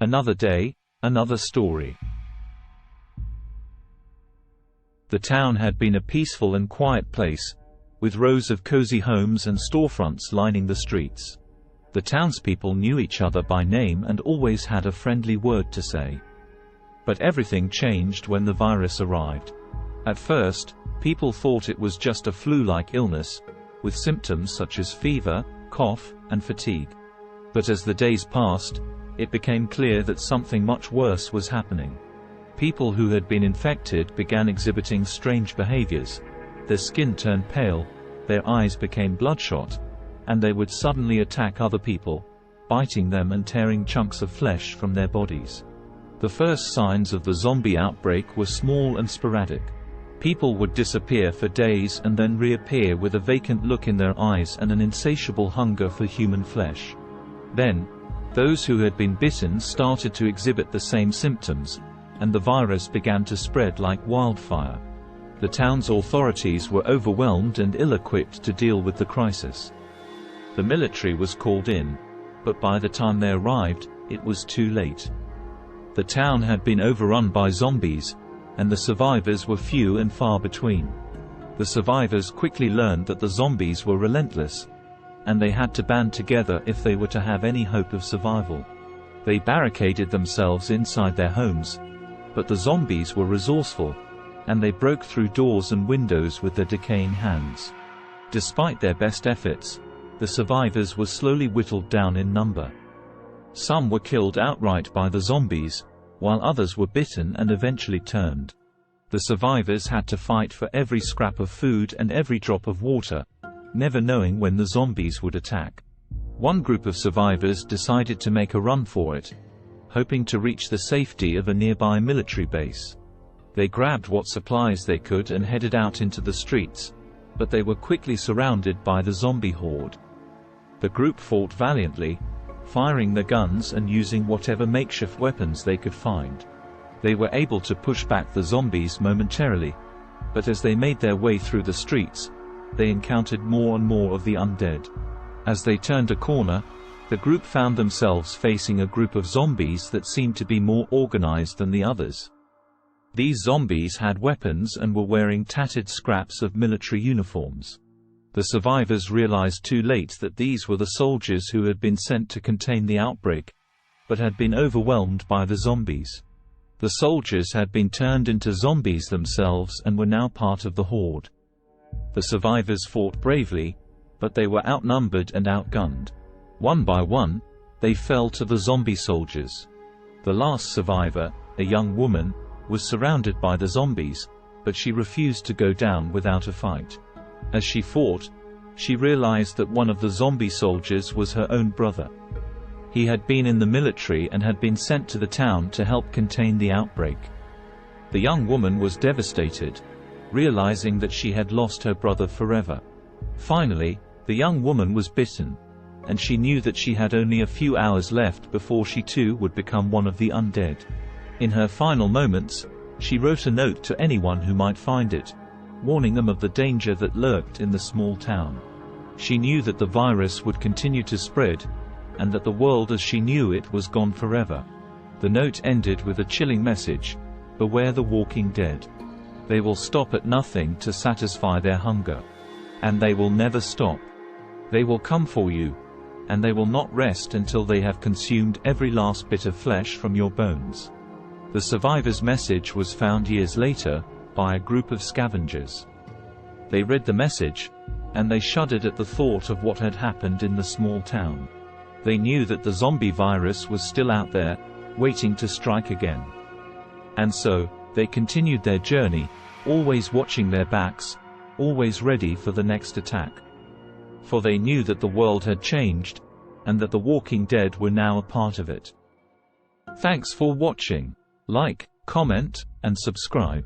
Another day, another story. The town had been a peaceful and quiet place, with rows of cozy homes and storefronts lining the streets. The townspeople knew each other by name and always had a friendly word to say. But everything changed when the virus arrived. At first, people thought it was just a flu-like illness, with symptoms such as fever, cough, and fatigue. But as the days passed, it became clear that something much worse was happening. People who had been infected began exhibiting strange behaviors. Their skin turned pale, their eyes became bloodshot, and they would suddenly attack other people, biting them and tearing chunks of flesh from their bodies. The first signs of the zombie outbreak were small and sporadic. People would disappear for days and then reappear with a vacant look in their eyes and an insatiable hunger for human flesh. Then, those who had been bitten started to exhibit the same symptoms, and the virus began to spread like wildfire. The town's authorities were overwhelmed and ill-equipped to deal with the crisis. The military was called in, but by the time they arrived, it was too late. The town had been overrun by zombies, and the survivors were few and far between. The survivors quickly learned that the zombies were relentless, and they had to band together if they were to have any hope of survival. They barricaded themselves inside their homes, but the zombies were resourceful, and they broke through doors and windows with their decaying hands. Despite their best efforts, the survivors were slowly whittled down in number. Some were killed outright by the zombies, while others were bitten and eventually turned. The survivors had to fight for every scrap of food and every drop of water, never knowing when the zombies would attack. One group of survivors decided to make a run for it, hoping to reach the safety of a nearby military base. They grabbed what supplies they could and headed out into the streets, but they were quickly surrounded by the zombie horde. The group fought valiantly, firing their guns and using whatever makeshift weapons they could find. They were able to push back the zombies momentarily, but as they made their way through the streets, they encountered more and more of the undead. As they turned a corner, the group found themselves facing a group of zombies that seemed to be more organized than the others. These zombies had weapons and were wearing tattered scraps of military uniforms. The survivors realized too late that these were the soldiers who had been sent to contain the outbreak, but had been overwhelmed by the zombies. The soldiers had been turned into zombies themselves and were now part of the horde. The survivors fought bravely, but they were outnumbered and outgunned. One by one, they fell to the zombie soldiers. The last survivor, a young woman, was surrounded by the zombies, but she refused to go down without a fight. As she fought, she realized that one of the zombie soldiers was her own brother. He had been in the military and had been sent to the town to help contain the outbreak. The young woman was devastated, realizing that she had lost her brother forever. Finally, the young woman was bitten, and she knew that she had only a few hours left before she too would become one of the undead. In her final moments, she wrote a note to anyone who might find it, warning them of the danger that lurked in the small town. She knew that the virus would continue to spread, and that the world as she knew it was gone forever. The note ended with a chilling message: "Beware the walking dead. They will stop at nothing to satisfy their hunger. And they will never stop. They will come for you, and they will not rest until they have consumed every last bit of flesh from your bones." The survivor's message was found years later, by a group of scavengers. They read the message, and they shuddered at the thought of what had happened in the small town. They knew that the zombie virus was still out there, waiting to strike again. And so, they continued their journey, always watching their backs, always ready for the next attack. For they knew that the world had changed, and that the walking dead were now a part of it. Thanks for watching. Like, comment, and subscribe.